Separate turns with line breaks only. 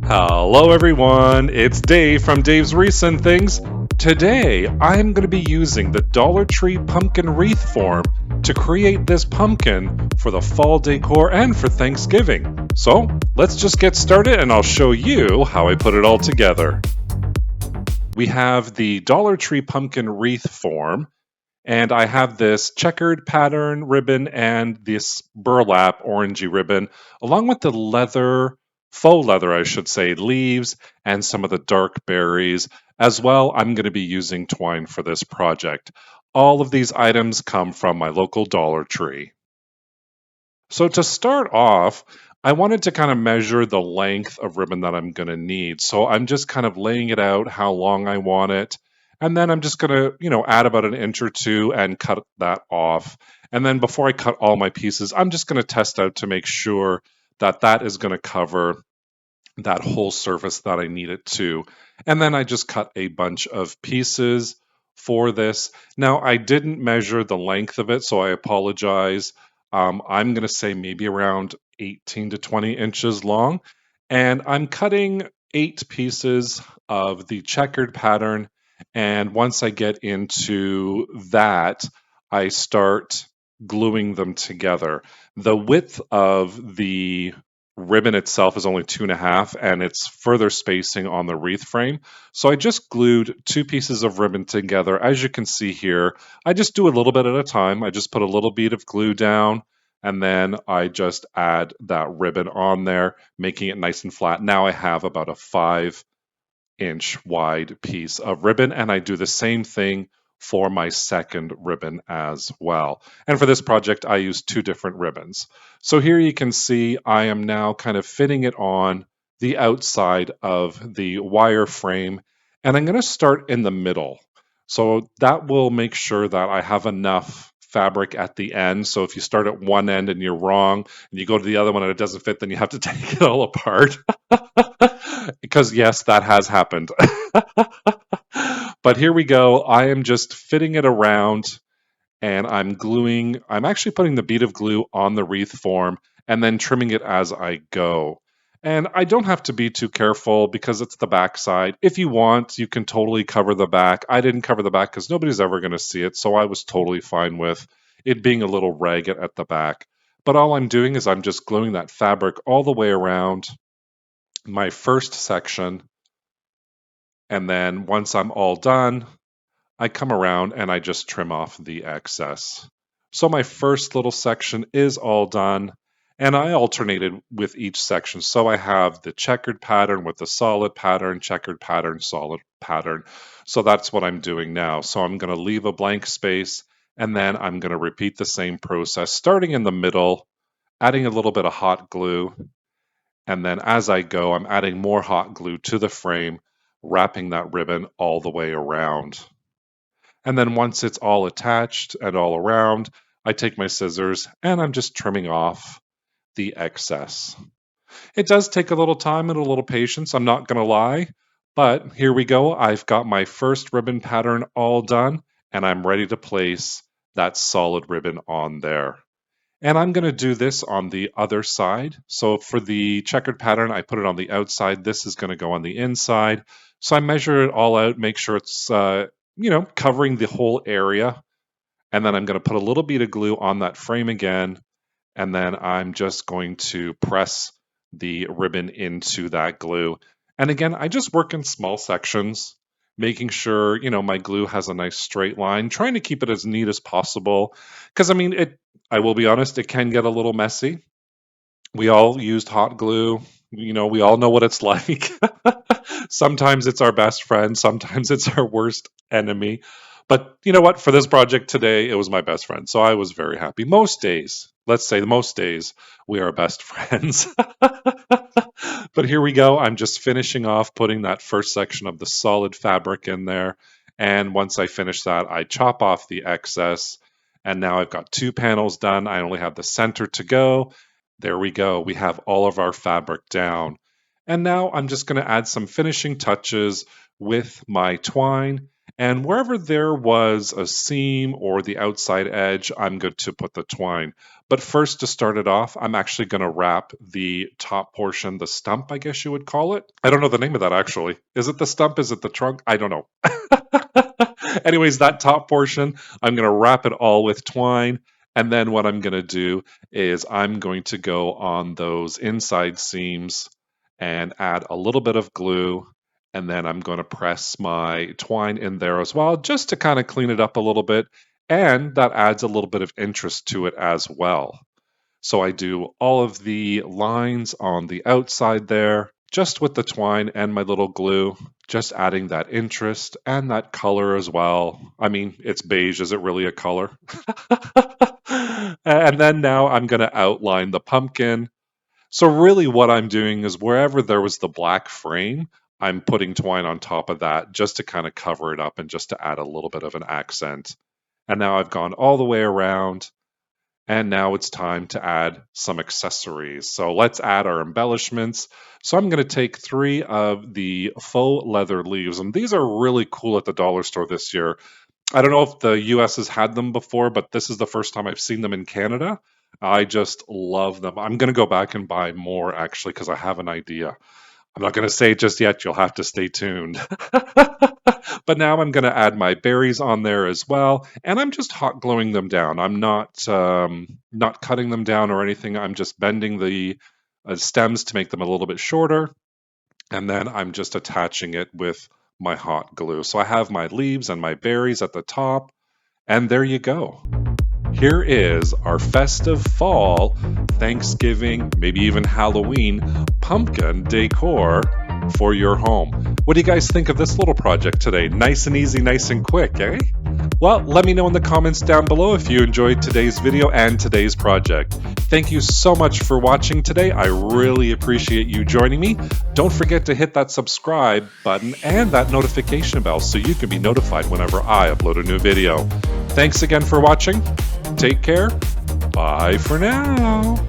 Hello everyone, it's Dave from Dave's Wreaths and Things. Today I'm going to be using the Dollar Tree pumpkin wreath form to create this pumpkin for the fall decor and for Thanksgiving. So let's just get started and I'll show you how I put it all together. We have the Dollar Tree pumpkin wreath form, and I have this checkered pattern ribbon and this burlap orangey ribbon, along with the leather, faux leather, I should say, leaves and some of the dark berries. As well, I'm going to be using twine for this project. All of these items come from my local Dollar Tree. So to start off, I wanted to kind of measure the length of ribbon that I'm going to need. So I'm just kind of laying it out how long I want it. And then I'm just going to, add about an inch or two and cut that off. And then before I cut all my pieces, I'm just going to test out to make sure that that is going to cover that whole surface that I need it to. And then I just cut a bunch of pieces for this. Now, I didn't measure the length of it, so I apologize. I'm going to say maybe around 18 to 20 inches long. And I'm cutting 8 pieces of the checkered pattern. And once I get into that, I start gluing them together. The width of the ribbon itself is only 2.5 and it's further spacing on the wreath frame. So I just glued 2 pieces of ribbon together. As you can see here, I just do a little bit at a time. I just put a little bead of glue down and then I just add that ribbon on there, making it nice and flat. Now I have about a 5-inch wide piece of ribbon, and I do the same thing for my second ribbon as well. And for this project, I used 2 different ribbons. So here you can see I am now kind of fitting it on the outside of the wire frame, and I'm going to start in the middle. So that will make sure that I have enough fabric at the end. So if you start at one end and you're wrong, and you go to the other one and it doesn't fit, then you have to take it all apart. Because yes, that has happened. But here we go. I am just fitting it around and I'm actually putting the bead of glue on the wreath form and then trimming it as I go. And I don't have to be too careful because it's the back side. If you want, you can totally cover the back. I didn't cover the back because nobody's ever going to see it, so I was totally fine with it being a little ragged at the back. But all I'm doing is I'm just gluing that fabric all the way around my first section, and then once I'm all done, I come around and I just trim off the excess. So my first little section is all done, and I alternated with each section. So I have the checkered pattern with the solid pattern, checkered pattern, solid pattern. So that's what I'm doing now. So I'm going to leave a blank space, and then I'm going to repeat the same process, starting in the middle, adding a little bit of hot glue, and then as I go, I'm adding more hot glue to the frame, wrapping that ribbon all the way around. And then once it's all attached and all around, I take my scissors and I'm just trimming off the excess. It does take a little time and a little patience, I'm not going to lie, but here we go. I've got my first ribbon pattern all done and I'm ready to place that solid ribbon on there. And I'm going to do this on the other side. So for the checkered pattern, I put it on the outside. This is going to go on the inside. So I measure it all out, make sure it's, covering the whole area. And then I'm going to put a little bead of glue on that frame again. And then I'm just going to press the ribbon into that glue. And again, I just work in small sections, making sure, my glue has a nice straight line, trying to keep it as neat as possible. Because, I will be honest, it can get a little messy. We all used hot glue. We all know what it's like. Sometimes it's our best friend, sometimes it's our worst enemy. But you know what? For this project today, it was my best friend. So I was very happy. Most days, let's say most days, we are best friends. But here we go. I'm just finishing off putting that first section of the solid fabric in there. And once I finish that, I chop off the excess. And now I've got 2 panels done. I only have the center to go. There we go. We have all of our fabric down. And now I'm just going to add some finishing touches with my twine. And wherever there was a seam or the outside edge, I'm good to put the twine. But first, to start it off, I'm actually going to wrap the top portion, the stump, I guess you would call it. I don't know the name of that actually. Is it the stump? Is it the trunk? I don't know. Anyways, that top portion, I'm going to wrap it all with twine. And then what I'm going to do is I'm going to go on those inside seams and add a little bit of glue. And then I'm going to press my twine in there as well, just to kind of clean it up a little bit. And that adds a little bit of interest to it as well. So I do all of the lines on the outside there, just with the twine and my little glue, just adding that interest and that color as well. I mean, it's beige. Is it really a color? And then now I'm going to outline the pumpkin. So really what I'm doing is wherever there was the black frame, I'm putting twine on top of that just to kind of cover it up and just to add a little bit of an accent. And now I've gone all the way around. And now it's time to add some accessories. So let's add our embellishments. So I'm going to take 3 of the faux leather leaves. And these are really cool at the dollar store this year. I don't know if the US has had them before, but this is the first time I've seen them in Canada. I just love them. I'm going to go back and buy more actually because I have an idea. I'm not going to say it just yet. You'll have to stay tuned. But now I'm going to add my berries on there as well. And I'm just hot gluing them down. I'm not cutting them down or anything. I'm just bending the stems to make them a little bit shorter. And then I'm just attaching it with my hot glue. So I have my leaves and my berries at the top. And there you go. Here is our festive fall, Thanksgiving, maybe even Halloween pumpkin decor for your home. What do you guys think of this little project today? Nice and easy, nice and quick, eh? Well, let me know in the comments down below if you enjoyed today's video and today's project. Thank you so much for watching today. I really appreciate you joining me. Don't forget to hit that subscribe button and that notification bell so you can be notified whenever I upload a new video. Thanks again for watching. Take care. Bye for now.